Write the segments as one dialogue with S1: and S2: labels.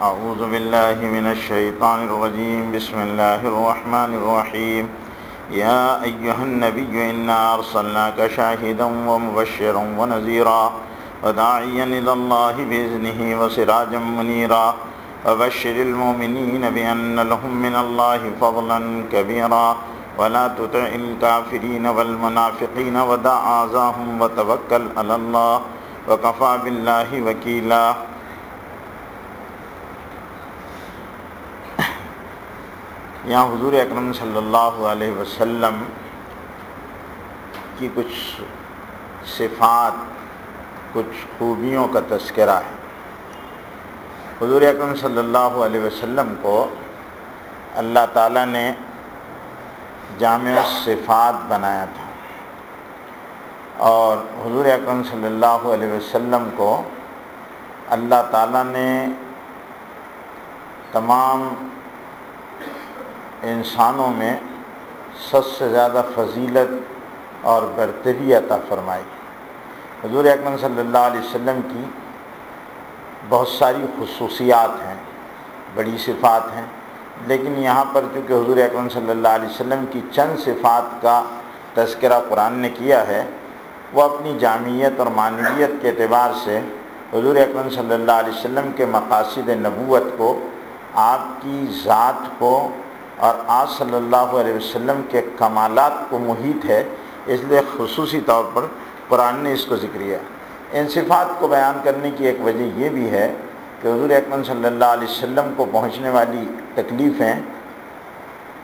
S1: اعوذ باللہ من الشیطان الرجیم بسم اللہ الرحمن الرحیم یا ایہا النبی انا ارسلناک شاہدا ومبشرا ونذیرا وداعیا الی اللہ باذنہ وسراجا منیرا وبشر المؤمنین بان لهم من اللہ فضلا کبیرا ولا تطع الکافرین والمنافقین ودع اذاهم وتوکل علی اللہ وکفی باللہ وکیلا۔ یہاں حضور اکرم صلی اللہ علیہ وسلم کی کچھ صفات، کچھ خوبیوں کا تذکرہ ہے۔ حضور اکرم صلی اللہ علیہ وسلم کو اللہ تعالیٰ نے جامع الصفات بنایا تھا، اور حضور اکرم صلی اللہ علیہ وسلم کو اللہ تعالیٰ نے تمام انسانوں میں سب سے زیادہ فضیلت اور برتری عطا فرمائی۔ حضور اکرم صلی اللہ علیہ وسلم کی بہت ساری خصوصیات ہیں، بڑی صفات ہیں، لیکن یہاں پر چونکہ حضور اکرم صلی اللہ علیہ وسلم کی چند صفات کا تذکرہ قرآن نے کیا ہے، وہ اپنی جامعیت اور معنویت کے اعتبار سے حضور اکرم صلی اللہ علیہ وسلم کے مقاصد نبوت کو، آپ کی ذات کو اور آپ صلی اللہ علیہ وسلم کے کمالات کو محیط ہے، اس لیے خصوصی طور پر قرآن نے اس کو ذکر کیا۔ ان صفات کو بیان کرنے کی ایک وجہ یہ بھی ہے کہ حضور اکرم صلی اللہ علیہ وسلم کو پہنچنے والی تکلیفیں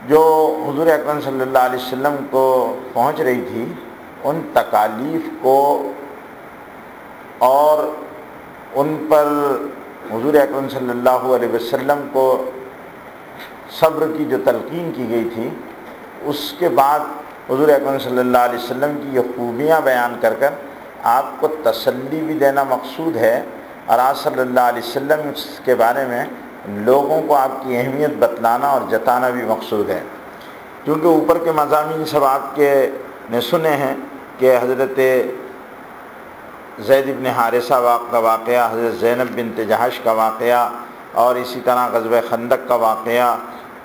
S1: جو حضور اکرم صلی اللہ علیہ وسلم کو پہنچ رہی تھی، ان تکالیف کو اور ان پر حضور اکرم صلی اللہ علیہ وسلم کو صبر کی جو تلقین کی گئی تھی، اس کے بعد حضور اکرم صلی اللہ علیہ وسلم کی یہ خوبیاں بیان کر آپ کو تسلی بھی دینا مقصود ہے، اور آپ صلی اللہ علیہ وسلم کے بارے میں لوگوں کو آپ کی اہمیت بتلانا اور جتانا بھی مقصود ہے۔ کیونکہ اوپر کے مضامین سب آپ کے نے سنے ہیں کہ حضرت زید بن حارثہ کا واقعہ، حضرت زینب بنت جہش کا واقعہ، اور اسی طرح غزوہ خندق کا واقعہ،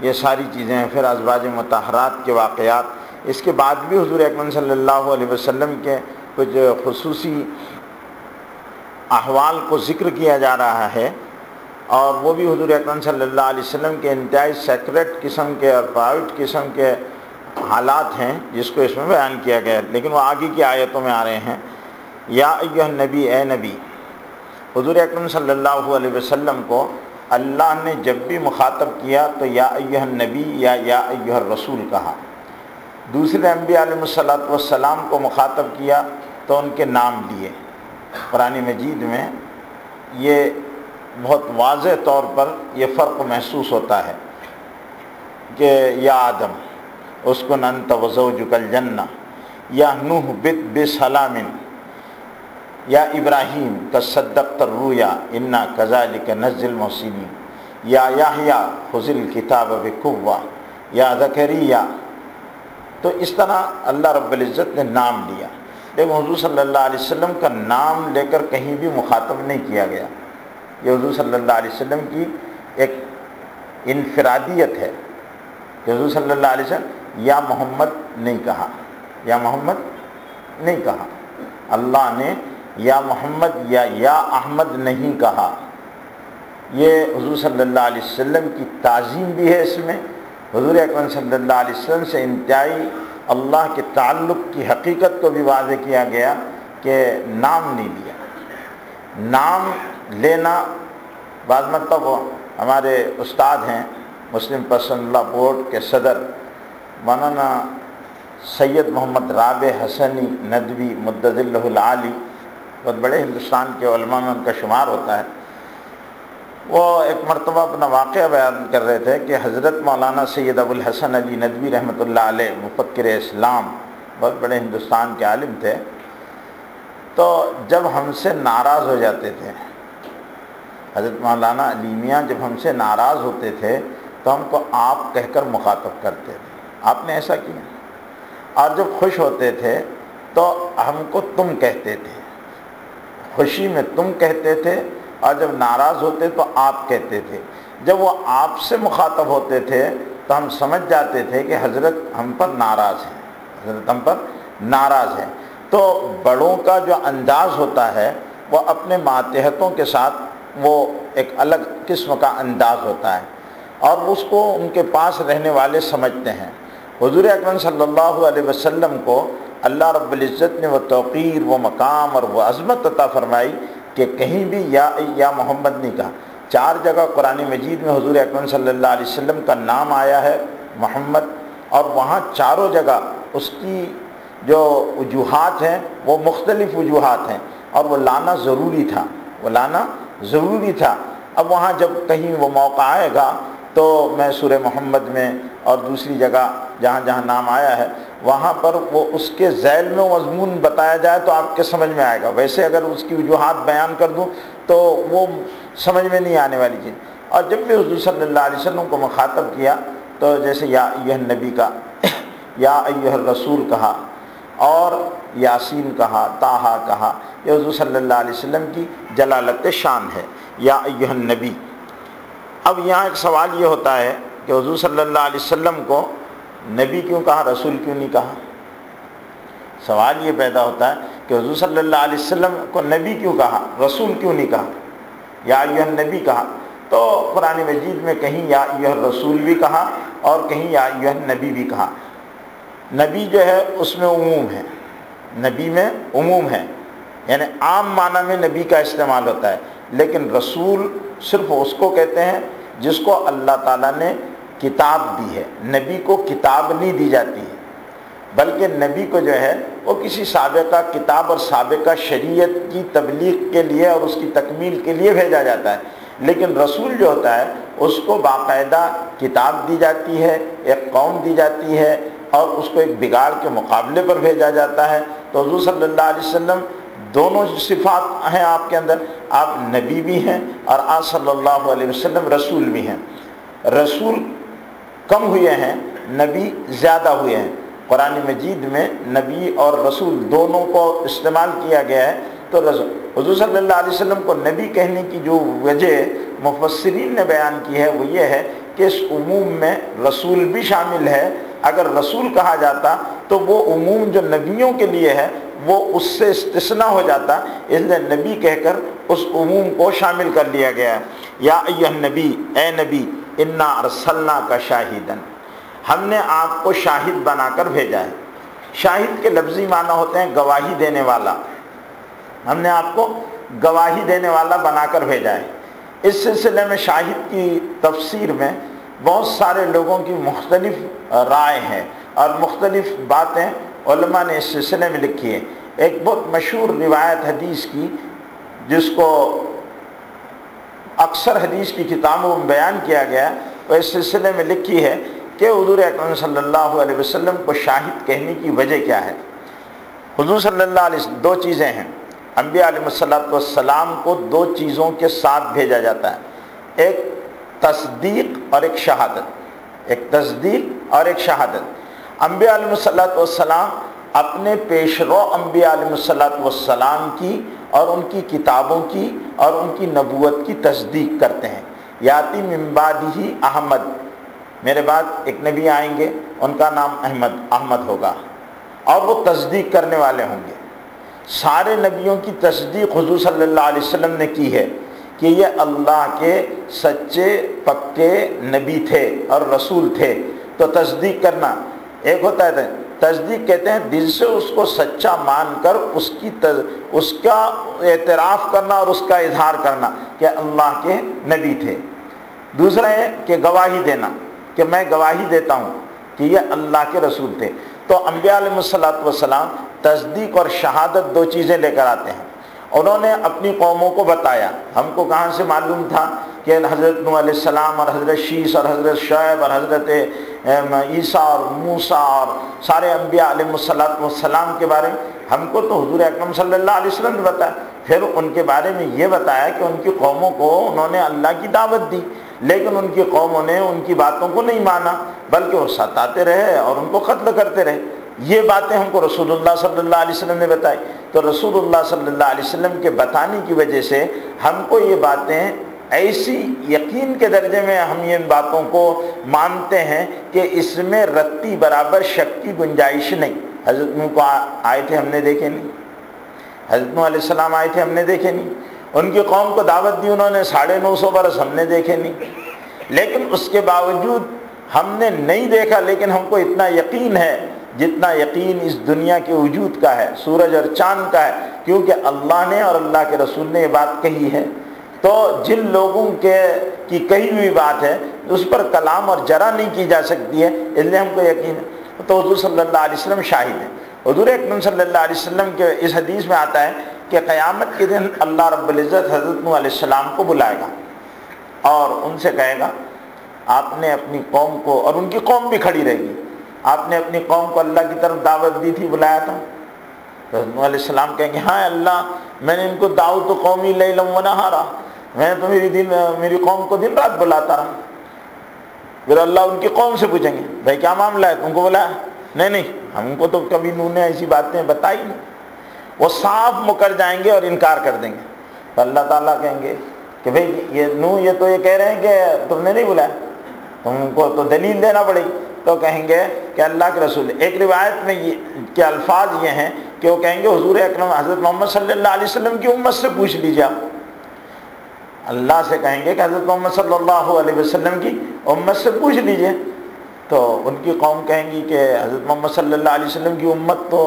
S1: یہ ساری چیزیں ہیں۔ پھر ازواج مطہرات کے واقعات، اس کے بعد بھی حضور اکرم صلی اللہ علیہ وسلم کے کچھ خصوصی احوال کو ذکر کیا جا رہا ہے، اور وہ بھی حضور اکرم صلی اللہ علیہ وسلم کے انتہائی سیکریٹ قسم کے اور پرائیویٹ قسم کے حالات ہیں، جس کو اس میں بیان کیا گیا ہے، لیکن وہ آگے کی آیتوں میں آ رہے ہیں۔ یا ایھا النبی، اے نبی، حضور اکرم صلی اللہ علیہ وسلم کو اللہ نے جب بھی مخاطب کیا تو یا ایھا النبی یا ایھا الرسول کہا۔ دوسرے انبیاء علیہ السلام کو مخاطب کیا تو ان کے نام لیے۔ قرآن مجید میں یہ بہت واضح طور پر یہ فرق محسوس ہوتا ہے کہ یا آدم اسکن انت وزوجک الجنہ، یا نوح بت بسلام، یا ابراہیم تصدقت الرؤیا انا کذالک نجزی المحسنین، یا یحییٰ خذ الکتاب بقوہ، یا زکریا۔ تو اس طرح اللہ رب العزت نے نام لیا، لیکن حضور صلی اللہ علیہ وسلم کا نام لے کر کہیں بھی مخاطب نہیں کیا گیا۔ یہ حضور صلی اللہ علیہ وسلم کی ایک انفرادیت ہے کہ حضور صلی اللہ علیہ وسلم یا محمد نہیں کہا، یا محمد نہیں کہا۔ اللہ نے یا محمد یا احمد نہیں کہا۔ یہ حضور صلی اللہ علیہ وسلم کی تعظیم بھی ہے۔ اس میں حضور اکرم صلی اللہ علیہ وسلم سے انتہائی اللہ کے تعلق کی حقیقت کو بھی واضح کیا گیا کہ نام نہیں لیا۔ نام لینا بعض مطلب ہمارے استاد ہیں، مسلم پرسنل لا بورڈ کے صدر مولانا سید محمد رابع حسنی ندوی مدد اللہ العالی، بہت بڑے ہندوستان کے علماء میں ان کا شمار ہوتا ہے۔ وہ ایک مرتبہ اپنا واقعہ بیان کر رہے تھے کہ حضرت مولانا سید ابو الحسن علی ندوی رحمۃ اللہ علیہ، مفکر اسلام، بہت بڑے ہندوستان کے عالم تھے، تو جب ہم سے ناراض ہو جاتے تھے، حضرت مولانا علی میاں جب ہم سے ناراض ہوتے تھے تو ہم کو آپ کہہ کر مخاطب کرتے تھے، آپ نے ایسا کیا۔ اور جب خوش ہوتے تھے تو ہم کو تم کہتے تھے، خوشی میں تم کہتے تھے اور جب ناراض ہوتے تو آپ کہتے تھے۔ جب وہ آپ سے مخاطب ہوتے تھے تو ہم سمجھ جاتے تھے کہ حضرت ہم پر ناراض ہیں، حضرت ہم پر ناراض ہیں۔ تو بڑوں کا جو انداز ہوتا ہے وہ اپنے ماتحتوں کے ساتھ وہ ایک الگ قسم کا انداز ہوتا ہے، اور اس کو ان کے پاس رہنے والے سمجھتے ہیں۔ حضور اکرم صلی اللہ علیہ وسلم کو اللہ رب العزت نے وہ توقیر، وہ مقام اور وہ عظمت عطا فرمائی کہ کہیں بھی یا محمد نہیں کہا۔ 4 جگہ قرآن مجید میں حضور اکرم صلی اللہ علیہ وسلم کا نام آیا ہے محمد، اور وہاں چاروں جگہ اس کی جو وجوہات ہیں وہ مختلف وجوہات ہیں، اور وہ لانا ضروری تھا، وہ لانا ضروری تھا۔ اب وہاں جب کہیں وہ موقع آئے گا تو میں سورہ محمد میں اور دوسری جگہ جہاں جہاں نام آیا ہے وہاں پر وہ اس کے ذیل میں مضمون بتایا جائے تو آپ کے سمجھ میں آئے گا۔ ویسے اگر اس کی وجوہات بیان کر دوں تو وہ سمجھ میں نہیں آنے والی چیز۔ اور جب بھی حضور صلی اللہ علیہ وسلم کو مخاطب کیا تو جیسے یا ایھا النبی کا، یا ایھا الرسول کہا، اور یاسین کہا، طٰہٰ کہا، یہ حضور صلی اللہ علیہ وسلم کی جلالت شان ہے، یا ایھا النبی۔ اب یہاں ایک سوال یہ ہوتا ہے کہ حضور صلی اللہ علیہ وسلم کو نبی کیوں کہا، رسول کیوں نہیں کہا؟ سوال یہ پیدا ہوتا ہے کہ حضور صلی اللہ علیہ وسلم کو نبی کیوں کہا، رسول کیوں نہیں کہا، یا ایھا النبی کہا؟ تو قرآن مجید میں کہیں یا ایھا الرسول بھی کہا اور کہیں یا ایھا النبی بھی کہا۔ نبی جو ہے اس میں عموم ہے، نبی میں عموم ہے، یعنی عام معنی میں نبی کا استعمال ہوتا ہے، لیکن رسول صرف اس کو کہتے ہیں جس کو اللہ تعالیٰ نے کتاب دی ہے۔ نبی کو کتاب نہیں دی جاتی ہے، بلکہ نبی کو جو ہے وہ کسی سابقہ کتاب اور سابقہ شریعت کی تبلیغ کے لیے اور اس کی تکمیل کے لیے بھیجا جاتا ہے۔ لیکن رسول جو ہوتا ہے اس کو باقاعدہ کتاب دی جاتی ہے، ایک قوم دی جاتی ہے، اور اس کو ایک بگاڑ کے مقابلے پر بھیجا جاتا ہے۔ تو حضور صلی اللہ علیہ وسلم دونوں صفات ہیں آپ کے اندر، آپ نبی بھی ہیں اور آپ صلی اللہ علیہ وسلم رسول بھی ہیں۔ رسول کم ہوئے ہیں، نبی زیادہ ہوئے ہیں۔ قرآن مجید میں نبی اور رسول دونوں کو استعمال کیا گیا ہے۔ تو حضور صلی اللہ علیہ وسلم کو نبی کہنے کی جو وجہ مفسرین نے بیان کی ہے وہ یہ ہے کہ اس عموم میں رسول بھی شامل ہے۔ اگر رسول کہا جاتا تو وہ عموم جو نبیوں کے لیے ہے وہ اس سے استثناء ہو جاتا، اس لیے نبی کہہ کر اس عموم کو شامل کر لیا گیا ہے۔ یا ایھا النبی، اے نبی، انا ارسلناک شاہدا، ہم نے آپ کو شاہد بنا کر بھیجا ہے۔ شاہد کے لفظی معنی ہوتے ہیں گواہی دینے والا، ہم نے آپ کو گواہی دینے والا بنا کر بھیجا ہے۔ اس سلسلے میں شاہد کی تفسیر میں بہت سارے لوگوں کی مختلف رائے ہیں اور مختلف باتیں علماء نے اس سلسلے میں لکھی ہے۔ ایک بہت مشہور روایت حدیث کی جس کو اکثر حدیث کی کتابوں میں بیان کیا گیا، وہ اس سلسلے میں لکھی ہے کہ حضور اکرم صلی اللہ علیہ وسلم کو شاہد کہنے کی وجہ کیا ہے۔ حضور صلی اللہ علیہ وسلم، 2 چیزیں ہیں، انبیاء علیہ السلام کو 2 چیزوں کے ساتھ بھیجا جاتا ہے، ایک تصدیق اور ایک شہادت، ایک تصدیق اور ایک شہادت۔ انبیاء علیہ السلام اپنے پیشرو انبیاء علیہ السلام کی اور ان کی کتابوں کی اور ان کی نبوت کی تصدیق کرتے ہیں۔ یاتی من بعدہ احمد، میرے بعد ایک نبی آئیں گے، ان کا نام احمد ہوگا، اور وہ تصدیق کرنے والے ہوں گے۔ سارے نبیوں کی تصدیق حضور صلی اللہ علیہ وسلم نے کی ہے کہ یہ اللہ کے سچے پکے نبی تھے اور رسول تھے۔ تو تصدیق کرنا ایک ہوتا ہے، تصدیق کہتے ہیں دل سے اس کو سچا مان کر اس کا اعتراف کرنا اور اس کا اظہار کرنا کہ اللہ کے نبی تھے۔ دوسرا ہے کہ گواہی دینا، کہ میں گواہی دیتا ہوں کہ یہ اللہ کے رسول تھے۔ تو انبیاء علیہ السلام تصدیق اور شہادت 2 چیزیں لے کر آتے ہیں۔ انہوں نے اپنی قوموں کو بتایا، ہم کو کہاں سے معلوم تھا کہ حضرت نوح علیہ السلام اور حضرت شیس اور حضرت شعیب اور حضرت عیسیٰ اور موسیٰ اور سارے انبیاء علیہ السلام کے بارے میں ہم کو تو حضور اکرم صلی اللہ علیہ وسلم نے بتایا۔ پھر ان کے بارے میں یہ بتایا کہ ان کی قوموں کو انہوں نے اللہ کی دعوت دی، لیکن ان کی قوموں نے ان کی باتوں کو نہیں مانا، بلکہ وہ ستاتے رہے اور ان کو قتل کرتے رہے۔ یہ باتیں ہم کو رسول اللہ صلی اللہ علیہ وسلم نے بتائی، تو رسول اللہ صلی اللہ علیہ وسلم کے بتانے کی وجہ سے ہم کو یہ باتیں ایسی یقین کے درجے میں ہم ان باتوں کو مانتے ہیں کہ اس میں رتی برابر شک کی گنجائش نہیں۔ حضرت نوح کو آئے تھے ہم نے دیکھے نہیں، حضرت نوح علیہ السلام آئے تھے ہم نے دیکھے نہیں، ان کی قوم کو دعوت دی انہوں نے 950 برس ہم نے دیکھے نہیں، لیکن اس کے باوجود ہم نے نہیں دیکھا، لیکن ہم کو اتنا یقین ہے جتنا یقین اس دنیا کے وجود کا ہے، سورج اور چاند کا ہے، کیونکہ اللہ نے اور اللہ کے رسول نے یہ بات کہی ہے۔ تو جن لوگوں کی کہی ہوئی بات ہے اس پر کلام اور جرا نہیں کی جا سکتی ہے، اس لیے ہم کو یقین ہے۔ تو حضور صلی اللہ علیہ وسلم شاہد ہیں۔ حضور اکرم صلی اللہ علیہ وسلم کے اس حدیث میں آتا ہے کہ قیامت کے دن اللہ رب العزت حضرت نوح علیہ السلام کو بلائے گا اور ان سے کہے گا آپ نے اپنی قوم کو، اور ان کی قوم بھی کھڑی رہے گی، آپ نے اپنی قوم کو اللہ کی طرف دعوت دی تھی، بلایا تھا؟ تو حضرت نوح علیہ السلام کہیں گے ہاں اللہ، میں نے ان کو دعوت قومی لیلا و نہارا، میں تو میری قوم کو دن رات بلاتا رہا۔ پھر اللہ ان کی قوم سے پوچھیں گے بھائی کیا معاملہ ہے، تم کو بلایا؟ نہیں ہم کو تو کبھی نوح نے ایسی باتیں بتائی نہیں۔ وہ صاف مکر جائیں گے اور انکار کر دیں گے۔ تو اللہ تعالیٰ کہیں گے کہ بھائی یہ نوح یہ تو یہ کہہ رہے ہیں کہ تم نے نہیں بلایا، تم کو تو دلیل دینا پڑے گی۔ تو کہیں گے کہ اللہ کے رسول، ایک روایت میں کے الفاظ یہ ہیں کہ وہ کہیں گے حضور اکرم حضرت محمد صلی اللہ علیہ وسلم کی امت سے پوچھ لیجیے آپ۔ اللہ سے کہیں گے کہ حضرت محمد صلی اللہ علیہ وسلم کی امت سے پوچھ لیجیے۔ تو ان کی قوم کہیں گی کہ حضرت محمد صلی اللہ علیہ وسلم کی امت تو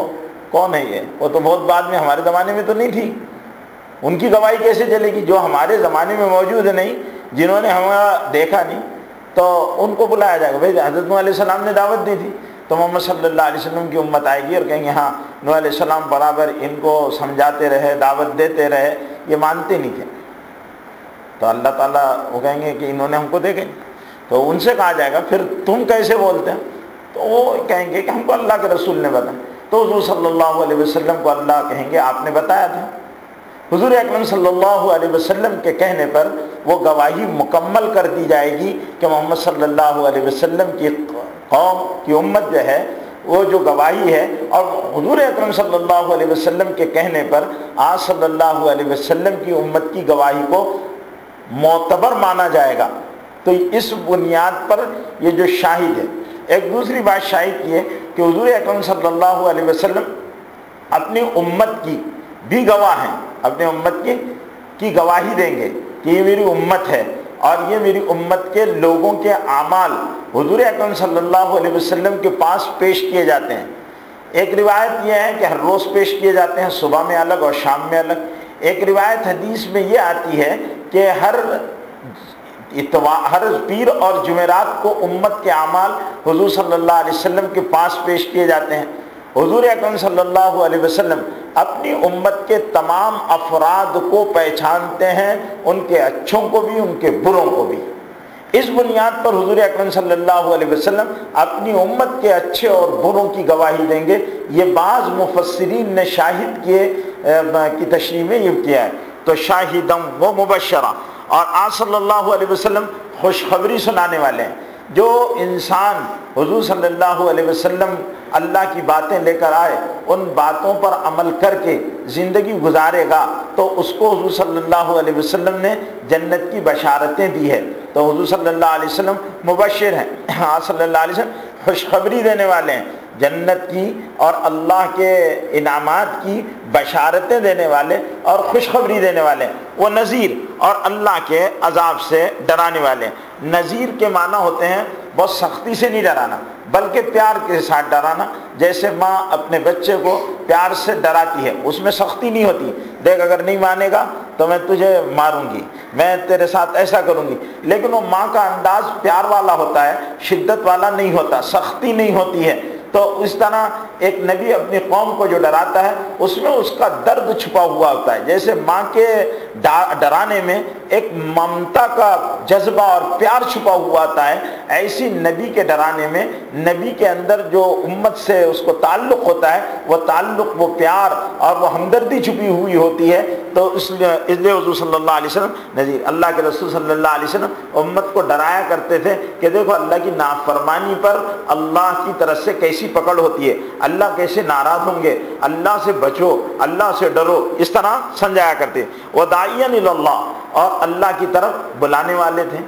S1: کون ہے یہ، وہ تو بہت بعد میں، ہمارے زمانے میں تو نہیں تھی، ان کی گواہی کیسے چلے گی جو ہمارے زمانے میں موجود نہیں، جنہوں نے ہمارا دیکھا نہیں۔ تو ان کو بلایا جائے گا، بھائی حضرت نوح علیہ السلام نے دعوت دی تھی، تو محمد صلی اللہ علیہ وسلم کی امت آئے گی اور کہیں گے ہاں نوح علیہ السلام برابر ان کو سمجھاتے رہے، دعوت دیتے رہے، یہ مانتے نہیں تھے۔ تو اللہ تعالیٰ وہ کہیں گے کہ انہوں نے ہم کو دیکھے، تو ان سے کہا جائے گا پھر تم کیسے بولتے ہیں؟ تو وہ کہیں گے کہ ہم کو اللہ کے رسول نے بتایا۔ تو حضور صلی اللہ علیہ وسلم کو اللہ کہیں گے آپ نے بتایا تھا۔ حضور اکرم صلی اللہ علیہ وسلم کے کہنے پر وہ گواہی مکمل کر دی جائے گی کہ محمد صلی اللہ علیہ وسلم کی قوم کی امت جو ہے وہ جو گواہی ہے، اور حضور اکرم صلی اللہ علیہ وسلم کے کہنے پر آج صلی اللہ علیہ وسلم کی امت کی گواہی کو معتبر مانا جائے گا۔ تو اس بنیاد پر یہ جو شاہد ہے۔ ایک دوسری بات شاہد کی ہے کہ حضور اکرم صلی اللہ علیہ وسلم اپنی امت کی بھی گواہ ہیں، اپنے امت کی گواہی دیں گے کہ یہ میری امت ہے اور یہ میری امت کے لوگوں کے اعمال حضور اکرم صلی اللہ علیہ وسلم کے پاس پیش کیے جاتے ہیں۔ ایک روایت یہ ہے کہ ہر روز پیش کیے جاتے ہیں، صبح میں الگ اور شام میں الگ۔ ایک روایت حدیث میں یہ آتی ہے کہ ہر پیر اور جمعرات کو امت کے اعمال حضور صلی اللہ علیہ وسلم کے پاس پیش کیے جاتے ہیں۔ حضور اکرم صلی اللہ علیہ وسلم اپنی امت کے تمام افراد کو پہچانتے ہیں، ان کے اچھوں کو بھی ان کے بروں کو بھی۔ اس بنیاد پر حضور اکرم صلی اللہ علیہ وسلم اپنی امت کے اچھے اور بروں کی گواہی دیں گے۔ یہ بعض مفسرین نے شاہد کی تشریح میں یہ کیا ہے۔ تو شاہدم و مبشرہ، اور آج صلی اللہ علیہ وسلم خوشخبری سنانے والے ہیں۔ جو انسان حضور صلی اللہ علیہ وسلم اللہ کی باتیں لے کر آئے، ان باتوں پر عمل کر کے زندگی گزارے گا تو اس کو حضور صلی اللہ علیہ وسلم نے جنت کی بشارتیں دی ہے۔ تو حضور صلی اللہ علیہ وسلم مبشر ہیں، آپ صلی اللہ علیہ وسلم خوشخبری دینے والے ہیں، جنت کی اور اللہ کے انعامات کی بشارتیں دینے والے اور خوشخبری دینے والے ہیں۔ وہ نذیر اور اللہ کے عذاب سے ڈرانے والے ہیں۔ نذیر کے معنی ہوتے ہیں بہت سختی سے نہیں ڈرانا بلکہ پیار کے ساتھ ڈرانا، جیسے ماں اپنے بچے کو پیار سے ڈراتی ہے، اس میں سختی نہیں ہوتی، دیکھ اگر نہیں مانے گا تو میں تجھے ماروں گی، میں تیرے ساتھ ایسا کروں گی، لیکن وہ ماں کا انداز پیار والا ہوتا ہے، شدت والا نہیں ہوتا، سختی نہیں ہوتی ہے۔ تو اس طرح ایک نبی اپنی قوم کو جو ڈراتا ہے اس میں اس کا درد چھپا ہوا ہوتا ہے، جیسے ماں کے ڈرانے میں ایک ممتا کا جذبہ اور پیار چھپا ہوا ہوتا ہے، ایسی نبی کے ڈرانے میں نبی کے اندر جو امت سے اس کو تعلق ہوتا ہے وہ تعلق، وہ پیار اور وہ ہمدردی چھپی ہوئی ہوتی ہے۔ تو اس لیے حضور صلی اللہ علیہ وسلم نذیر، اللہ کے رسول صلی اللہ علیہ وسلم امت کو ڈرایا کرتے تھے کہ دیکھو اللہ کی نافرمانی پر اللہ کی طرف سے کیسی پکڑ ہوتی ہے، اللہ کیسے ناراض ہوں گے، اللہ سے بچو، اللہ سے ڈرو، اس طرح سمجھایا کرتے۔ وَدَاعِيًا إِلَى اللَّهِ، اور اللہ کی طرف بلانے والے تھے،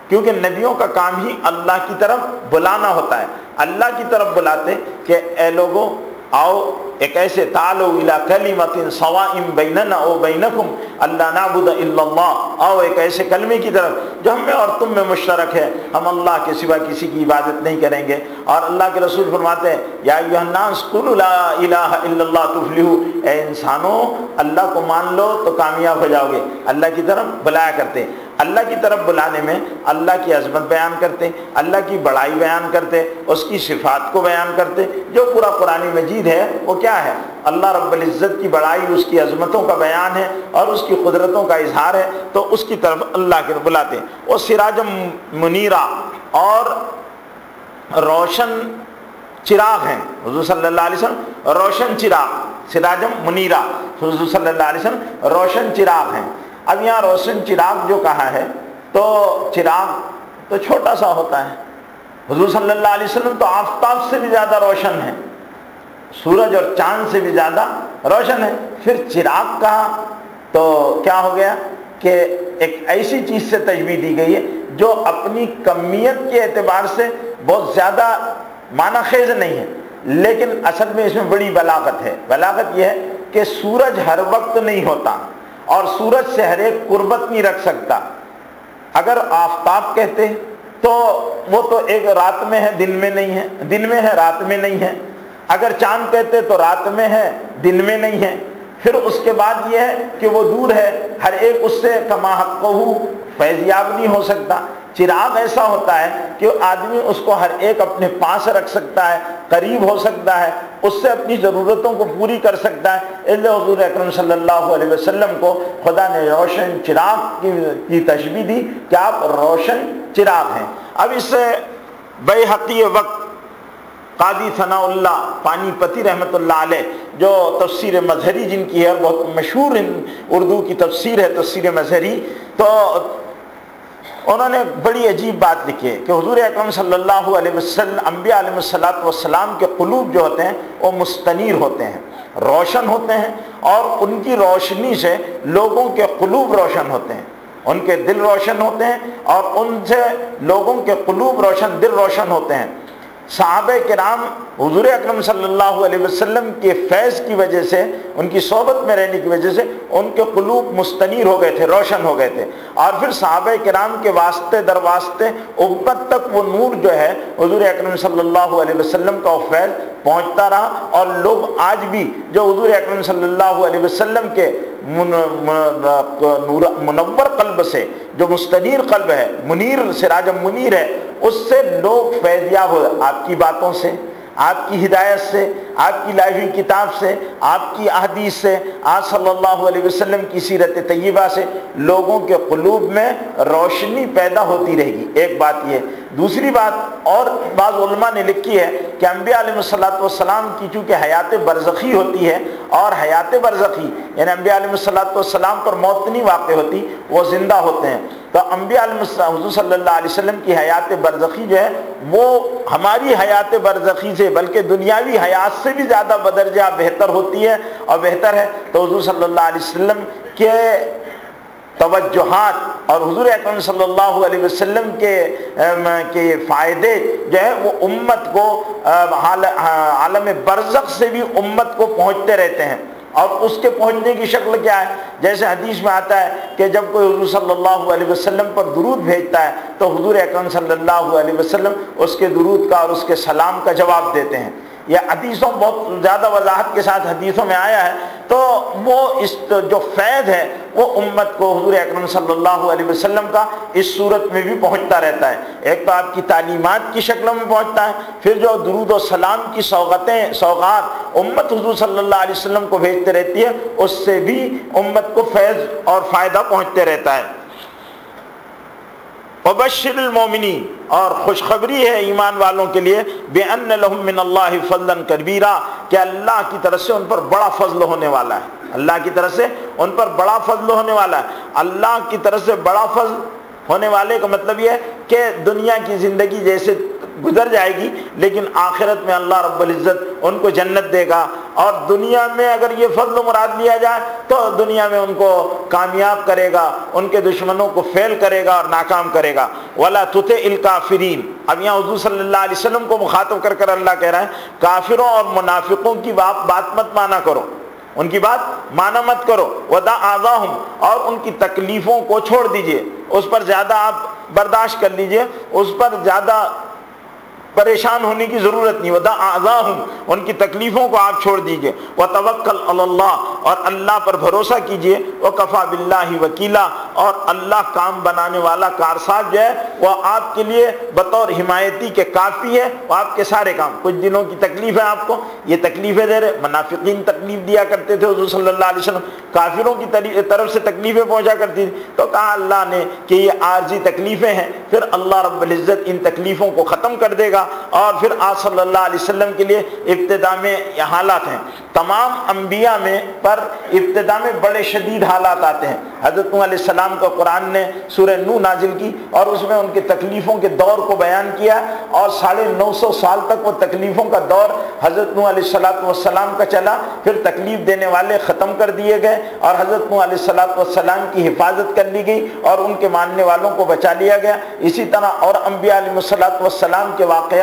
S1: کیونکہ نبیوں کا کام ہی اللہ کی طرف بلانا ہوتا ہے۔ اللہ کی طرف بلاتے کہ اے لوگوں آؤ ایک ایسے تعالوا الی کلمۃ سواء بیننا و بینکم الا نعبد الا اللہ، آؤ ایک ایسے کلمے کی طرف جو ہم میں اور تم میں مشترک ہے، ہم اللہ کے سوا کسی کی عبادت نہیں کریں گے۔ اور اللہ کے رسول فرماتے ہیں یا ایھا الناس قولوا لا الہ الا اللہ تفلحوا، اے انسانوں اللہ کو مان لو تو کامیاب ہو جاؤ گے۔ اللہ کی طرف بلایا کرتے ہیں، اللہ کی طرف بلانے میں اللہ کی عظمت بیان کرتے، اللہ کی بڑائی بیان کرتے، اس کی صفات کو بیان کرتے۔ جو پورا قرآن مجید ہے وہ کیا ہے؟ اللہ رب العزت کی بڑائی، اس کی عظمتوں کا بیان ہے اور اس کی قدرتوں کا اظہار ہے، تو اس کی طرف اللہ کے بلاتے ہیں۔ وہ سراج منیرہ، اور روشن چراغ ہیں حضور صلی اللہ علیہ وسلم، روشن چراغ، سراج منیرہ حضور صلی اللہ علیہ وسلم روشن چراغ ہیں۔ اب یہاں روشن چراغ جو کہا ہے تو چراغ تو چھوٹا سا ہوتا ہے، حضور صلی اللہ علیہ وسلم تو آفتاب سے بھی زیادہ روشن ہے، سورج اور چاند سے بھی زیادہ روشن ہے۔ پھر چراغ کہا تو کیا ہو گیا کہ ایک ایسی چیز سے تشبیہ دی گئی ہے جو اپنی کمیت کے اعتبار سے بہت زیادہ معنی خیز نہیں ہے، لیکن اصل میں اس میں بڑی بلاغت ہے۔ بلاغت یہ ہے کہ سورج ہر وقت نہیں ہوتا اور سورج سے ہر ایک قربت نہیں رکھ سکتا۔ اگر آفتاب کہتے تو وہ تو ایک رات میں ہے دن میں نہیں ہے، دن میں ہے رات میں نہیں ہے۔ اگر چاند کہتے تو رات میں ہے دن میں نہیں ہے۔ پھر اس کے بعد یہ ہے کہ وہ دور ہے، ہر ایک اس سے کما حقہ فیضیاب نہیں ہو سکتا۔ چراغ ایسا ہوتا ہے کہ آدمی اس کو ہر ایک اپنے پاس رکھ سکتا ہے، قریب ہو سکتا ہے، اس سے اپنی ضرورتوں کو پوری کر سکتا ہے۔ اس لیے حضور اکرم صلی اللہ علیہ وسلم کو خدا نے روشن چراغ کی تشبیہ دی کہ آپ روشن چراغ ہیں۔ اب اس سے بیہقی وقت قاضی ثناء اللہ پانی پتی رحمۃ اللہ علیہ، جو تفسیر مظہری جن کی ہے، بہت مشہور اردو کی تفسیر ہے تفسیر مظہری، تو انہوں نے بڑی عجیب بات لکھی ہے کہ حضور اکرم صلی اللہ علیہ وسلم، انبیاء علیہ السلام کے قلوب جو ہوتے ہیں وہ مستنیر ہوتے ہیں، روشن ہوتے ہیں، اور ان کی روشنی سے لوگوں کے قلوب روشن ہوتے ہیں، ان کے دل روشن ہوتے ہیں، اور ان سے لوگوں کے قلوب روشن، دل روشن ہوتے ہیں۔ صحابہ کرام حضور اکرم صلی اللہ علیہ وسلم کے فیض کی وجہ سے، ان کی صحبت میں رہنے کی وجہ سے ان کے قلوب مستنیر ہو گئے تھے، روشن ہو گئے تھے، اور پھر صحابہ کرام کے واسطے در واسطے امت تک وہ نور جو ہے حضور اکرم صلی اللہ علیہ وسلم کا وہ فیض پہنچتا رہا، اور لوگ آج بھی جو حضور اکرم صلی اللہ علیہ وسلم کے منور قلب سے، جو مستنیر قلب ہے، منیر سراج منیر ہے، اس سے لوگ فیضیاب ہو، آپ کی باتوں سے، آپ کی ہدایت سے، آپ کی لائی ہوئی کتاب سے، آپ کی احادیث سے، آپ صلی اللہ علیہ وسلم کی سیرت طیبہ سے لوگوں کے قلوب میں روشنی پیدا ہوتی رہے گی۔ ایک بات یہ۔ دوسری بات، اور بعض علماء نے لکھی ہے کہ انبیاء علیہ السلام کی چونکہ حیات برزخی ہوتی ہے، اور حیات برزخی یعنی انبیاء علیہ السلام پر موت نہیں واقع ہوتی، وہ زندہ ہوتے ہیں، تو انبیاء علیہ السلام حضور صلی اللہ علیہ وسلم کی حیات برزخی جو ہے وہ ہماری حیات برزخی سے بلکہ دنیاوی حیات سے بھی زیادہ بدرجہ بہتر ہوتی ہے اور بہتر ہے۔ تو حضور صلی اللہ علیہ وسلم کے توجہات اور حضور اکرم صلی اللہ علیہ وسلم کے فائدے جو ہے وہ امت کو عالم برزخ سے بھی امت کو پہنچتے رہتے ہیں۔ اور اس کے پہنچنے کی شکل کیا ہے؟ جیسے حدیث میں آتا ہے کہ جب کوئی حضور صلی اللہ علیہ وسلم پر درود بھیجتا ہے تو حضور اکرم صلی اللہ علیہ وسلم اس کے درود کا اور اس کے سلام کا جواب دیتے ہیں۔ یہ حدیثوں بہت زیادہ وضاحت کے ساتھ حدیثوں میں آیا ہے، تو وہ اس جو فیض ہے وہ امت کو حضور اکرم صلی اللہ علیہ وسلم کا اس صورت میں بھی پہنچتا رہتا ہے۔ ایک تو آپ کی تعلیمات کی شکلوں میں پہنچتا ہے، پھر جو درود و سلام کی سوغات امت حضور صلی اللہ علیہ وسلم کو بھیجتے رہتی ہے، اس سے بھی امت کو فیض اور فائدہ پہنچتے رہتا ہے۔ وبشر المؤمنین، اور خوشخبری ہے ایمان والوں کے لیے، بأن لهم من اللہ فضلا کبیرا، کہ اللہ کی طرف سے ان پر بڑا فضل ہونے والا ہے، اللہ کی طرف سے ان پر بڑا فضل ہونے والا ہے۔ اللہ کی طرف سے بڑا فضل ہونے والے کا مطلب یہ ہے کہ دنیا کی زندگی جیسے گزر جائے گی، لیکن آخرت میں اللہ رب العزت ان کو جنت دے گا، اور دنیا میں اگر یہ فضل مراد لیا جائے تو دنیا میں ان کو کامیاب کرے گا، ان کے دشمنوں کو فیل کرے گا اور ناکام کرے گا۔ وَلَا تُطِعِ الْكَافِرِينَ، اب یہاں حضور صلی اللہ علیہ وسلم کو مخاطب کر کر اللہ کہہ رہا ہے کافروں اور منافقوں کی بات مت مانا کرو، ان کی بات مانا مت کرو۔ وَدَعْ آذَاهُمْ، اور ان کی تکلیفوں کو چھوڑ دیجئے، اس پر زیادہ آپ برداشت کر لیجئے، اس پر زیادہ پریشان ہونے کی ضرورت نہیں۔ وَدَعْ آذَاهُمْ، ان کی تکلیفوں کو آپ چھوڑ دیجئے۔ وَتَوَكَّلْ عَلَى اللَّهِ، اور اللہ پر بھروسہ کیجئے۔ وَكَفَى بِاللَّهِ وَكِيلًا، اور اللہ کام بنانے والا کارساز جو ہے وہ آپ کے لیے بطور حمایتی کے کافی ہے، وہ آپ کے سارے کام۔ کچھ دنوں کی تکلیف ہے آپ کو، یہ تکلیفیں دے رہے، منافقین تکلیف دیا کرتے تھے حضور صلی اللہ علیہ وسلم، کافروں کی طرف سے تکلیفیں پہنچا کرتی تھی، تو کہا اللہ نے کہ یہ عارضی تکلیفیں ہیں، پھر اللہ رب العزت ان تکلیفوں کو ختم کر دے گا، اور پھر آپ صلی اللہ علیہ وسلم کے لیے ابتدا میں یہ حالات ہیں۔ تمام انبیاء میں پر ابتدا میں بڑے شدید حالات آتے ہیں۔ حضرت نوح علیہ السلام کا قرآن نے سورہ نوح نازل کی اور اس میں ان کے تکلیفوں کے دور کو بیان کیا، اور 950 سال تک وہ تکلیفوں کا دور حضرت نوح علیہ السلام کا چلا، پھر تکلیف دینے والے ختم کر دیے گئے اور حضرت نوح علیہ السلام کی حفاظت کر لی گئی اور ان کے ماننے والوں کو بچا لیا گیا۔ اسی طرح اور انبیاء علیہ السلام کے واقعات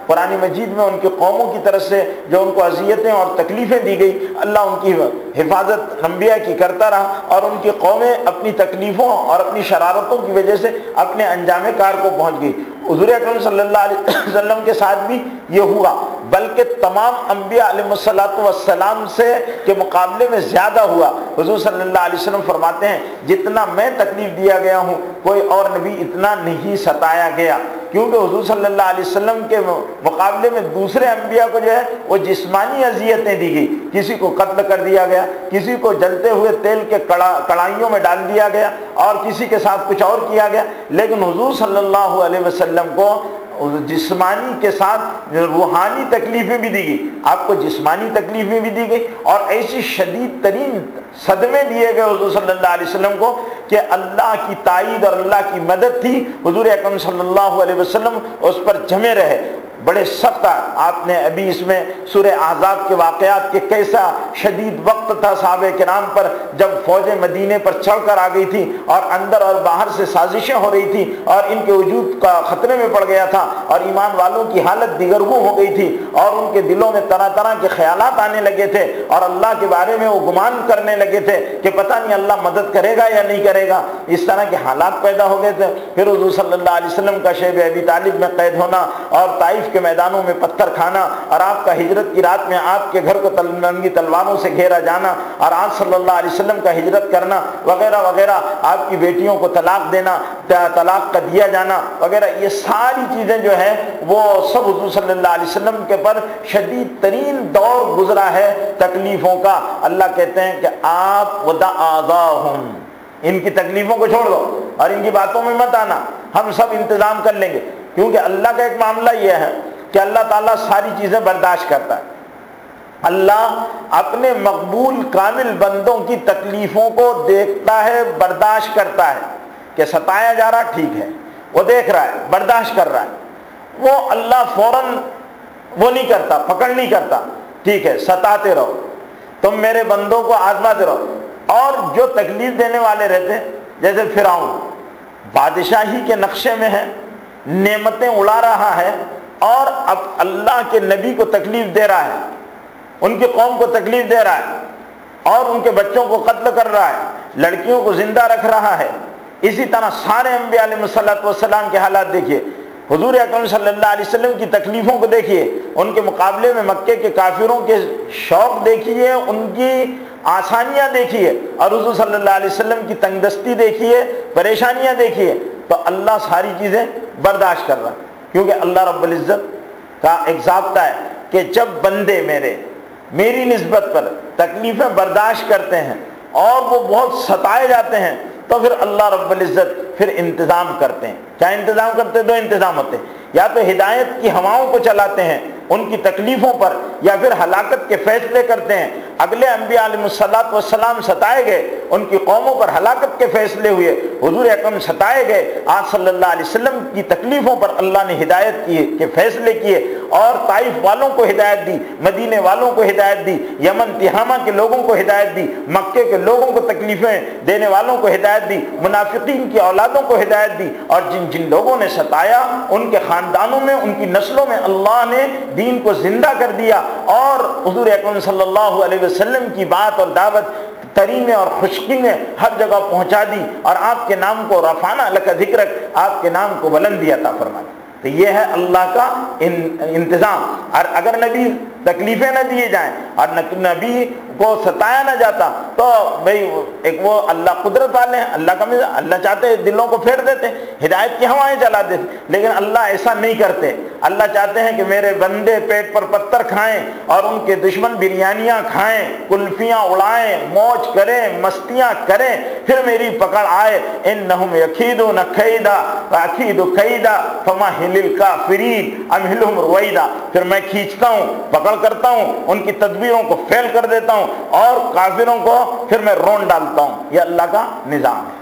S1: قرآن مجید میں ان کی قوموں کی طرف سے جو ان کو اذیتیں اور تکلیفیں دی گئی، اللہ ان کی حفاظت انبیاء کی کرتا رہا، اور ان کی قومیں اپنی تکلیفوں اور اپنی شرارتوں کی وجہ سے اپنے انجام کار کو پہنچ گئی۔ حضور اکرم صلی اللہ علیہ وسلم کے ساتھ بھی یہ ہوا، بلکہ تمام انبیاء علیہ السلام سے کے مقابلے میں زیادہ ہوا۔ حضور صلی اللہ علیہ وسلم فرماتے ہیں جتنا میں تکلیف دیا گیا ہوں کوئی اور نبی اتنا نہیں ستایا گیا، کیونکہ حضور صلی اللہ علیہ وسلم کے مقابلے میں دوسرے انبیاء کو جو ہے وہ جسمانی اذیتیں دی گئی، کسی کو قتل کر دیا گیا، کسی کو جلتے ہوئے تیل کے کڑھائیوں میں ڈال دیا گیا، اور کسی کے ساتھ کچھ اور کیا گیا، لیکن حضور صلی اللہ علیہ وسلم کو جسمانی کے ساتھ روحانی تکلیفیں بھی دی گئی، آپ کو جسمانی تکلیفیں بھی دی گئی، اور ایسی شدید ترین صدمے دیے گئے حضور صلی اللہ علیہ وسلم کو کہ اللہ کی تائید اور اللہ کی مدد تھی، حضور اکرم صلی اللہ علیہ وسلم اس پر جمے رہے۔ بڑے سخت، آپ نے ابھی اس میں سورہ احزاب کے واقعات کے کیسا شدید وقت تھا صحابہ کرام پر، جب فوجیں مدینے پر چڑھ کر آ گئی تھی اور اندر اور باہر سے سازشیں ہو رہی تھی اور ان کے وجود کا خطرے میں پڑ گیا تھا، اور ایمان والوں کی حالت دیگرگوں ہو گئی تھی، اور ان کے دلوں میں طرح طرح کے خیالات آنے لگے تھے، اور اللہ کے بارے میں وہ گمان کرنے لگے تھے کہ پتہ نہیں اللہ مدد کرے گا یا نہیں کرے گا، اس طرح کے حالات پیدا ہو گئے تھے۔ پھر حضور صلی اللہ علیہ وسلم کا شیب ابی طالب میں قید ہونا اور طائف کے میدانوں میں پتھر کھانا، اور آپ کا ہجرت کی رات میں آپ کے گھر کو ننگی تلواروں سے گھیرا جانا، اور آپ صلی اللہ علیہ وسلم کا ہجرت کرنا وغیرہ وغیرہ، آپ کی بیٹیوں کو طلاق دینا، طلاق کا دیا جانا وغیرہ، یہ ساری چیزیں جو ہیں وہ سب حضور صلی اللہ علیہ وسلم کے پر شدید ترین دور گزرا ہے تکلیفوں کا۔ اللہ کہتے ہیں کہ آپ وَدَعْ آذَاهُمْ، ان کی تکلیفوں کو چھوڑ دو اور ان کی باتوں میں مت آنا، ہم سب انتظام کر لیں گے، کیونکہ اللہ کا ایک معاملہ یہ ہے کہ اللہ تعالیٰ ساری چیزیں برداشت کرتا ہے۔ اللہ اپنے مقبول کامل بندوں کی تکلیفوں کو دیکھتا ہے، برداشت کرتا ہے، کہ ستایا جا رہا ٹھیک ہے، وہ دیکھ رہا ہے، برداشت کر رہا ہے، وہ اللہ فوراً وہ نہیں کرتا، پکڑ نہیں کرتا، ٹھیک ہے ستاتے رہو، تم میرے بندوں کو آزماتے رہو۔ اور جو تکلیف دینے والے رہتے ہیں جیسے فرعون، بادشاہی کے نقشے میں ہے، نعمتیں اڑا رہا ہے، اور اب اللہ کے نبی کو تکلیف دے رہا ہے، ان کی قوم کو تکلیف دے رہا ہے، اور ان کے بچوں کو قتل کر رہا ہے، لڑکیوں کو زندہ رکھ رہا ہے۔ اسی طرح سارے انبیاء علیہ السلام کے حالات دیکھیے، حضور اکرم صلی اللہ علیہ وسلم کی تکلیفوں کو دیکھیے، ان کے مقابلے میں مکے کے کافروں کے شوق دیکھیے، ان کی آسانیاں دیکھیے، اور حضور صلی اللہ علیہ وسلم کی تنگ دستی دیکھیے، پریشانیاں دیکھیے، تو اللہ ساری چیزیں برداشت کر رہا ہے، کیونکہ اللہ رب العزت کا ایک ضابطہ ہے کہ جب بندے میری نسبت پر تکلیفیں برداشت کرتے ہیں اور وہ بہت ستائے جاتے ہیں، تو پھر اللہ رب العزت پھر انتظام کرتے ہیں۔ کیا انتظام کرتے ہیں؟ دو انتظام ہوتے ہیں، یا تو ہدایت کی ہواؤں کو چلاتے ہیں ان کی تکلیفوں پر، یا پھر ہلاکت کے فیصلے کرتے ہیں۔ اگلے انبیاء علیہ السلام ستائے گئے، ان کی قوموں پر ہلاکت کے فیصلے ہوئے، حضور اکرم ستائے گئے، آج صلی اللہ علیہ وسلم کی تکلیفوں پر اللہ نے ہدایت کی کے فیصلے کیے، اور طائف والوں کو ہدایت دی، مدینے والوں کو ہدایت دی، یمن تہامہ کے لوگوں کو ہدایت دی، مکے کے لوگوں کو تکلیفیں دینے والوں کو ہدایت دی، منافقین کی اولادوں کو ہدایت دی، اور جن جن لوگوں نے ستایا ان کے خاندانوں میں، ان کی نسلوں میں اللہ نے دین کو زندہ کر دیا، اور حضور اکرم صلی اللہ علیہ وسلم کی بات اور دعوت ترین اور خشکی نے ہر جگہ پہنچا دی، اور آپ کے نام کو رفعنا لک ذکرک، آپ کے نام کو بلندی عطا فرما دی۔ تو یہ ہے اللہ کا انتظام۔ اور اگر نبی تکلیفیں نہ دیے جائیں اور نبی کو ستایا نہ جاتا تو بھئی ایک وہ اللہ قدرت والے ہیں، اللہ کا مزاج، اللہ چاہتے دلوں کو پھیر دیتے، ہدایت کی ہوائیں چلا دیتے، لیکن اللہ ایسا نہیں کرتے۔ اللہ چاہتے ہیں کہ میرے بندے پیٹ پر پتھر کھائیں اور ان کے دشمن بریانیاں کھائیں، کلفیاں اڑائیں، موج کریں، مستیاں کریں، پھر میری پکڑ آئے۔ انہم یکیدون کیدا واکید کیدا فمہل الکافرین امہلہم رویدا، پھر میں کھینچتا ہوں، پکڑ کرتا ہوں، ان کی تدبیروں کو فیل کر دیتا ہوں، اور کافروں کو پھر میں رون ڈالتا ہوں۔ یہ اللہ کا نظام ہے۔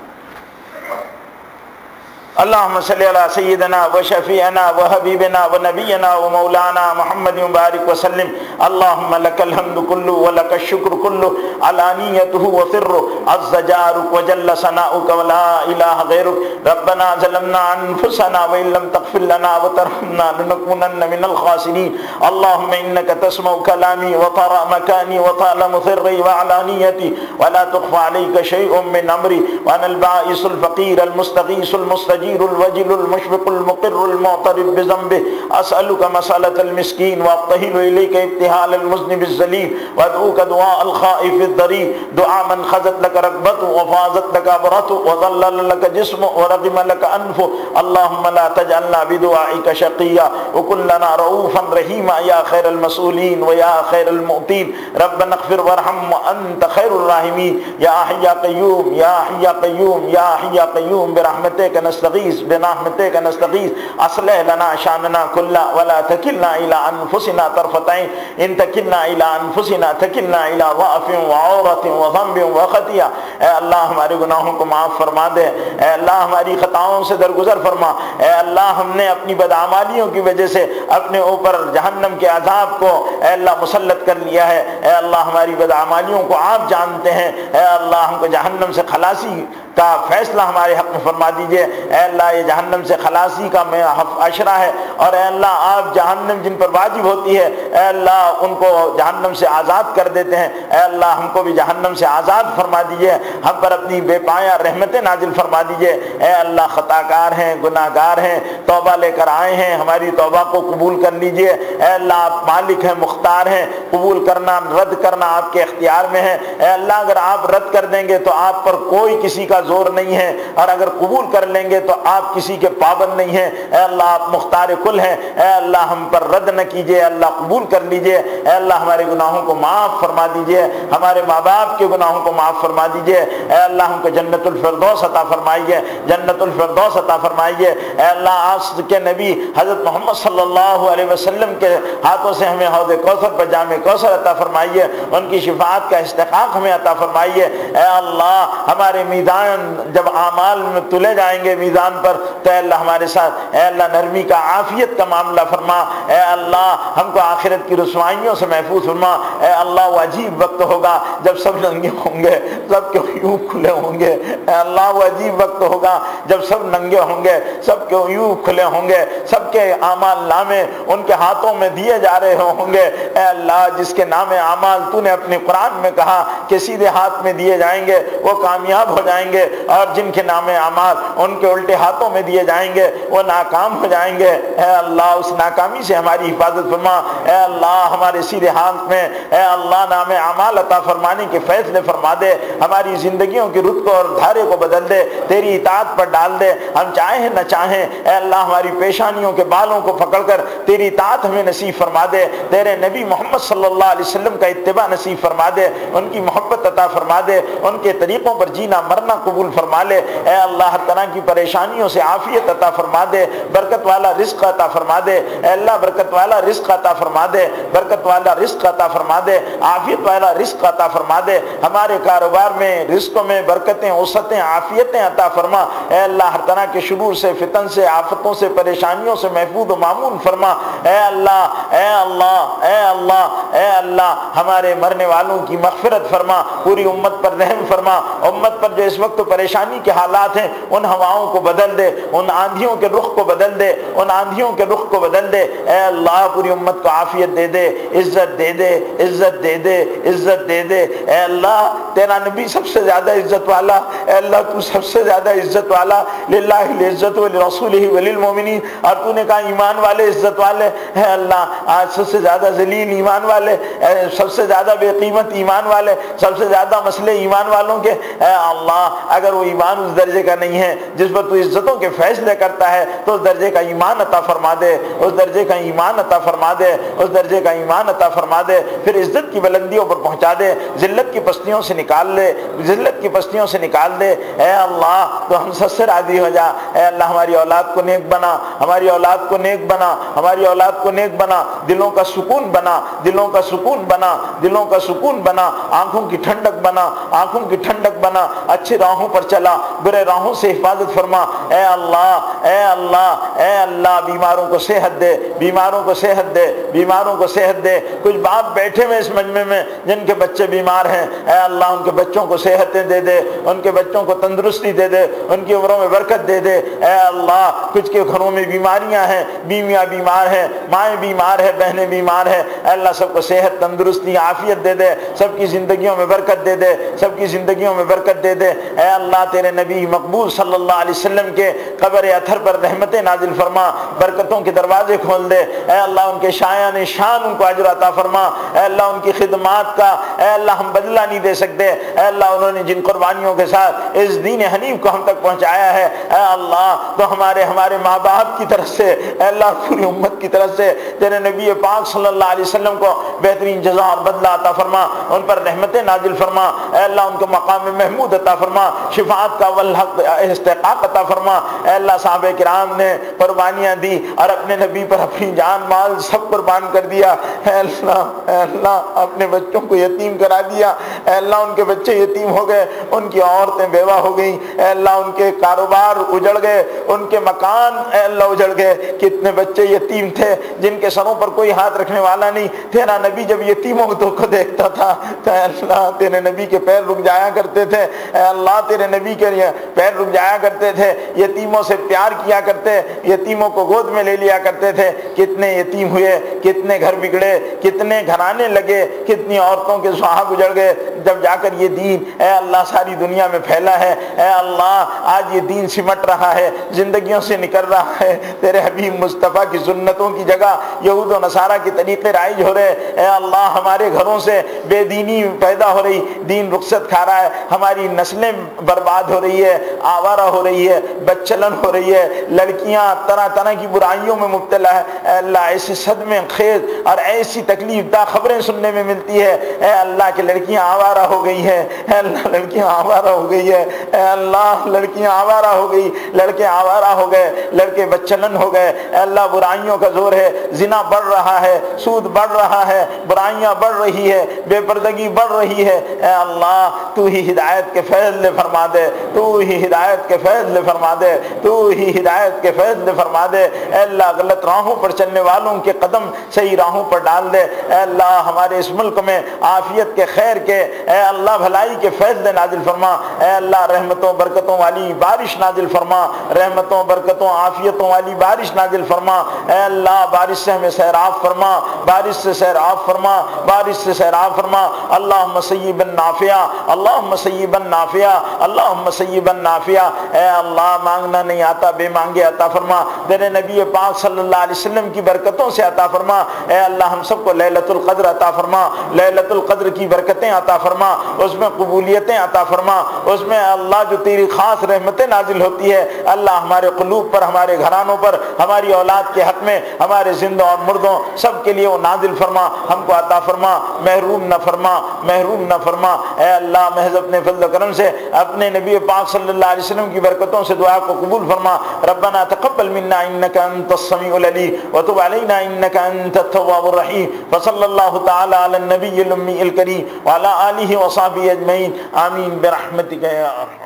S1: اللہم صلی علی سیدنا و شفیعنا و حبیبنا و نبینا و مولانا محمد مبارک وسلم۔ اللہم لک الحمد کلہ و لک الشکر کلہ علانیتہ و سرہ عز جارک و جل ثناؤک و لا الہ غیرک۔ ربنا ظلمنا انفسنا و ان لم تغفر لنا و ترحمنا لنکونن من الخاسرین۔ اللہم انک تسمع کلامی و ترى مکانی و تعلم سری و علانیتی ولا تخفى علیک شیء من امری وانا البائس الفقیر المستغیث المستجیب الوجل المشفق المقر المعترف بذنبه اسألك مسألة المسكين واقتهل إليك ابتهال المذنب الذليل وادعوك دعاء الخائف الضرير، دعاء من خزت لك ركبته وفازت لك عبرته وظلل لك جسمه ورغم لك أنفه. اللهم لا تجعلنا بدعائك شقيا وكن لنا رؤوفا رحيما يا خير المسؤولين ويا خير المؤتين. ربنا اغفر وارحم وأنت خير الراحمين. يا حي يا قيوم يا حي يا قيوم يا حي يا قيوم برحمتك نستغيث برحمتك نستغيث اصلح لنا شاننا كله ولا تكلنا الى انفسنا طرفة عين ان تكلنا الى انفسنا تكلنا الى ضعف وعورة وذنب وخطيئة. اے اللہ ہمارے گناہوں کو معاف فرما دے، اے اللہ ہماری خطاؤں سے درگزر فرما، اے اللہ ہم نے اپنی بدعمالیوں کی وجہ سے اپنے اوپر جہنم کے عذاب کو اے اللہ مسلط کر لیا ہے، اے اللہ ہماری بدعمالیوں کو آپ جانتے ہیں، اے اللہ ہم کو جہنم سے خلاصی کا فیصلہ ہمارے حق میں فرما دیجئے. اے اللہ یہ جہنم سے خلاصی کا میں اشرہ ہے، اور اے اللہ آپ جہنم جن پر واجب ہوتی ہے اے اللہ ان کو جہنم سے آزاد کر دیتے ہیں، اے اللہ ہم کو بھی جہنم سے آزاد فرما دیجئے، ہم پر اپنی بے پایا رحمتیں نازل فرما دیجئے. اے اللہ خطا کار ہیں، گناہ گار ہیں، توبہ لے کر آئے ہیں، ہماری توبہ کو قبول کر لیجئے. اے اللہ آپ مالک ہیں، مختار ہیں، قبول کرنا رد کرنا آپ کے اختیار میں ہے. اے اللہ اگر آپ رد کر دیں گے تو آپ پر کوئی کسی کا زور نہیں ہے، اور اگر قبول کر لیں گے تو آپ کسی کے پابند نہیں ہیں. اے اللہ آپ مختار کل ہیں، اے اللہ ہم پر رد نہ کیجئے، اللہ قبول کر لیجئے. اے اللہ ہمارے گناہوں کو معاف فرما دیجئے، ہمارے ماں باپ کے گناہوں کو معاف فرما دیجئے. اے اللہ ہم کو جنت الفردوس عطا فرمائیے، جنت الفردوس عطا فرمائیے. اے اللہ آپ کے نبی حضرت محمد صلی اللہ علیہ وسلم کے ہاتھوں سے ہمیں حوض کوثر پر جام کوثر عطا فرمائیے، ان کی شفاعت کا استحقاق ہمیں عطا فرمائیے. اے اللہ ہمارے میدان جب اعمال میں تلے جائیں گے میدان پر تو اے اللہ ہمارے ساتھ اے اللہ نرمی کا عافیت کا معاملہ فرما. اے اللہ ہم کو آخرت کی رسوائیوں سے محفوظ فرما. اے اللہ وہ عجیب وقت ہوگا جب سب ننگے ہوں گے، سب کے یوں کھلے ہوں گے. اے اللہ وہ عجیب وقت ہوگا جب سب ننگے ہوں گے، سب کے یوں کھلے ہوں گے، سب کے اعمال نامے ان کے ہاتھوں میں دیے جا رہے ہوں گے. اے اللہ جس کے نام اعمال تو نے اپنے قرآن میں کہا کہ سیدھے ہاتھ میں دیے جائیں گے وہ کامیاب ہو جائیں گے، اور جن کے نام اعمال ان کے الٹے الٹے ہاتھوں میں دیے جائیں گے، وہ ناکام ہو جائیں گے۔ اے اللہ اس ناکامی سے ہماری حفاظت فرما۔ اے اللہ ہمارے سیدھے ہاتھ میں اے اللہ نام اعمال عطا فرمانے کے فیصلے فرما دے، ہماری زندگیوں کی رت کو اور دھارے کو بدل دے، تیری اطاعت پر ڈال دے، ہم چاہیں نہ چاہیں اے اللہ ہماری پیشانیوں کے بالوں کو پکڑ کر تیری اطاعت ہمیں نصیب فرما دے، تیرے نبی محمد صلی اللہ علیہ وسلم کا اتباع نصیب فرما دے، ان کی محبت عطا فرما دے، ان کے طریقوں پر جینا مرنا قبول فرما لے۔ اے اللہ ہر طرح کی پریشانیوں سے عافیت عطا فرما دے، برکت والا رزق عطا فرما دے، اے اللہ برکت والا رزق عطا فرما دے، برکت والا رزق عطا فرما دے، عافیت والا رزق عطا فرما دے، ہمارے کاروبار میں رزقوں میں برکتیں وسعتیں عافیتیں عطا فرما۔ اے اللہ ہر طرح کے شرور سے فتن سے آفتوں سے پریشانیوں سے محفوظ و مامون فرما۔ اے اللہ اے اللہ اے اللہ اے اللہ ہمارے مرنے والوں کی مغفرت فرما، پوری امت پر رحم فرما، امت پر جو اس وقت پریشانی کے حالات ہیں ان ہواؤں کو بدل دے، ان آندھیوں کے رخ کو بدل دے، ان آندھیوں کے رخ کو بدل دے۔ اے اللہ پوری امت کو عافیت دے دے، عزت دے دے، عزت دے دے، عزت دے دے۔ اے اللہ تیرا نبی سب سے زیادہ عزت والا، اے اللہ تو سب سے زیادہ عزت والا، للہ العزت ولرسولہ وللمؤمنین، اور تو نے کہا ایمان والے عزت والے۔ اے اللہ آج سب سے زیادہ ذلیل ایمان والے، سب سے زیادہ بے قیمت ایمان والے، سب سے زیادہ مسئلے ایمان والوں کے۔ اے اللہ اگر وہ ایمان اس درجے کا نہیں ہے جس پر تو عزتوں کے فیصلے کرتا ہے تو اس درجے کا ایمان عطا فرما دے، اس درجے کا ایمان عطا فرما دے، اس درجے کا ایمان عطا فرما دے، پھر عزت کی بلندیوں پر پہنچا دے، ذلت کی پستیوں سے نکال لے، ذلت کی پستیوں سے نکال دے۔ اے اللہ تو ہم سب سے راضی ہو جا۔ اے اللہ ہماری اولاد کو نیک بنا، ہماری اولاد کو نیک بنا، ہماری اولاد کو نیک بنا، دلوں کا سکون بنا، دلوں کا سکون بنا، دلوں کا سکون بنا، آنکھوں کی ٹھنڈک بنا، آنکھوں کی ٹھنڈک بنا، اچھی راہوں پر چلا، برے راہوں سے حفاظت فرما۔ اے اللہ اے اللہ اے اللہ بیماروں کو صحت دے، بیماروں کو صحت دے، بیماروں کو صحت دے۔ کچھ باپ بیٹھے ہوئے اس مجمع میں جن کے بچے بیمار ہیں، اے اللہ ان کے بچوں کو صحتیں دے دے، ان کے بچوں کو تندرستی دے دے، ان کی عمروں میں برکت دے دے۔ اے اللہ کچھ کے گھروں میں بیماریاں ہیں، بیویاں بیمار ہیں، مائیں بیمار ہیں، بہنیں بیمار ہیں، اے اللہ سب کو صحت تندرستی عافیت دے دے، سب کی زندگیوں میں برکت دے دے، سب کی زندگیوں میں برکت دے دے۔ اے اللہ تیرے نبی مقبول صلی اللہ علیہ وسلم کے قبر اطہر پر رحمتیں نازل فرما، برکتوں کے دروازے کھول دے۔ اے اللہ ان کے شایان شان ان کو اجر عطا فرما۔ اے اللہ ان کی خدمات کا اے اللہ ہم بدلہ نہیں دے سکتے، اے اللہ انہوں نے جن قربانیوں کے ساتھ اس دین حنیف کو ہم تک پہنچایا ہے، اے اللہ تو ہمارے ماں باپ کی طرف سے اے اللہ پوری امت کی طرف سے تیرے نبی پاک صلی اللہ علیہ وسلم کو بہترین جزا اور بدلہ عطا فرما، ان پر رحمتیں نازل فرما۔ اے اللہ ان کو مقام محمود عطا فرما، شفاعت کا والحق استحقاق عطا فرما۔ اے اللہ صحابہ کرام نے قربانیاں دی اور اپنے نبی پر اپنی جان مال سب قربان کر دیا۔ اے اللہ اپنے بچوں کو یتیم کرا دیا، اے اللہ ان کے بچے یتیم ہو گئے، ان کی عورتیں بیوہ ہو گئیں، اے اللہ ان کے کاروبار اجڑ گئے، ان کے مکان اے اللہ اجڑ گئے۔ کتنے بچے یتیم تھے جن کے سروں پر کوئی ہاتھ رکھنے والا نہیں۔ تیرا نبی جب یتیموں کو دیکھتا تھا تو اے اللہ تیرے نبی کے پیر رک جایا کرتے تھے، اے اللہ تیرے نبی کے پیر رک جایا کرتے تھے، یتیموں سے پیار کیا کرتے، یتیموں کو گود میں لے لیا کرتے تھے۔ کتنے یتیم ہوئے، کتنے گھر بگڑے، کتنے گھرانے لگے، کتنی عورتوں کے سہاگ اجڑ گئے، جب جا کر یہ دین اے اللہ ساری دنیا میں پھیلا ہے۔ اے اللہ آج یہ دین سمٹ رہا ہے، زندگیوں سے نکل رہا ہے، تیرے حبیب مصطفیٰ کی سنتوں کی جگہ یہود و نصارہ کی طریقے رائج ہو رہے۔ اے اللہ ہمارے گھروں سے بے دینی پیدا ہو رہی، دین رخصت کھا رہا ہے، ہماری نسلیں برباد ہو رہی ہے، آوارہ ہو رہی ہے، بچلن ہو رہی ہے، لڑکیاں طرح طرح کی برائیوں میں مبتلا ہے۔ اے اللہ ایسی صدمے خیز اور ایسی تکلیف دہ خبریں سننے میں ملتی ہے، اے اللہ کی لڑکیاں آوارہ ہو گئی ہیں، اے اللہ لڑکیاں آوارہ ہو گئی ہے، اے اللہ لڑکیاں آوارہ ہو گئی، لڑکے آوارہ ہو گئے، لڑکے بچلن ہو گئے۔ اے اللہ برائیوں کا زور ہے، زنا بڑھ رہا ہے، سود بڑھ رہا ہے، برائیاں بڑھ رہی ہے، بے پردگی بڑھ رہی ہے۔ اے اللہ تو ہی ہدایت کے فیصلے فرما دے، تو ہی ہدایت کے فیصلے فرما دے، تو ہی ہدایت کے فیصلے فرما دے۔ اے اللہ غلط راہوں پر چلنے والوں کے قدم صحیح راہوں پر ڈال دے۔ اے اللہ ہمارے اس ملک میں عافیت کے خیر کے اے اللہ بھلائی کے فیصلے نازل فرما۔ اے اللہ رحمتوں برکتوں والی بارش نازل فرما، رحمتوں برکتوں عافیتوں والی بارش نازل فرما۔ اے اللہ بارش سے ہمیں سیراب فرما، بارش سے سیراب فرما، بارش سے سیراب فرما۔ اللہم سیبا نافعا، اللہم سیبا نافعا، اللہم سیبا نافعا۔ اے اللہ اللہ مانگنا نہیں آتا بے مانگے عطا فرما، تیرے نبی پاک صلی اللہ علیہ وسلم کی برکتوں سے عطا فرما، اے اللہ ہم سب کو لیلۃ القدر عطا فرما، لیلۃ القدر کی برکتیں عطا فرما، اس میں قبولیتیں عطا فرما، اس میں اللہ جو تیری خاص رحمتیں نازل ہوتی ہے اللہ ہمارے قلوب پر، ہمارے گھرانوں پر، ہماری اولاد کے حق میں، ہمارے زندوں اور مردوں سب کے لیے وہ نازل فرما، ہم کو عطا فرما، محروم نہ فرما، محروم نہ فرما۔ اے اللہ محض اپنے فضل و کرم سے اپنے نبی پاک صلی اللہ علیہ وسلم کی برکتوں سے دعا کو قبول فرما۔ ربنا تقبل منا انك انت السميع العليم وتب علينا انك انت التواب الرحيم، وصلى الله تعالى على النبي الامي الكريم وعلى اله وصحبه اجمعين، آمين برحمتك يا ارحم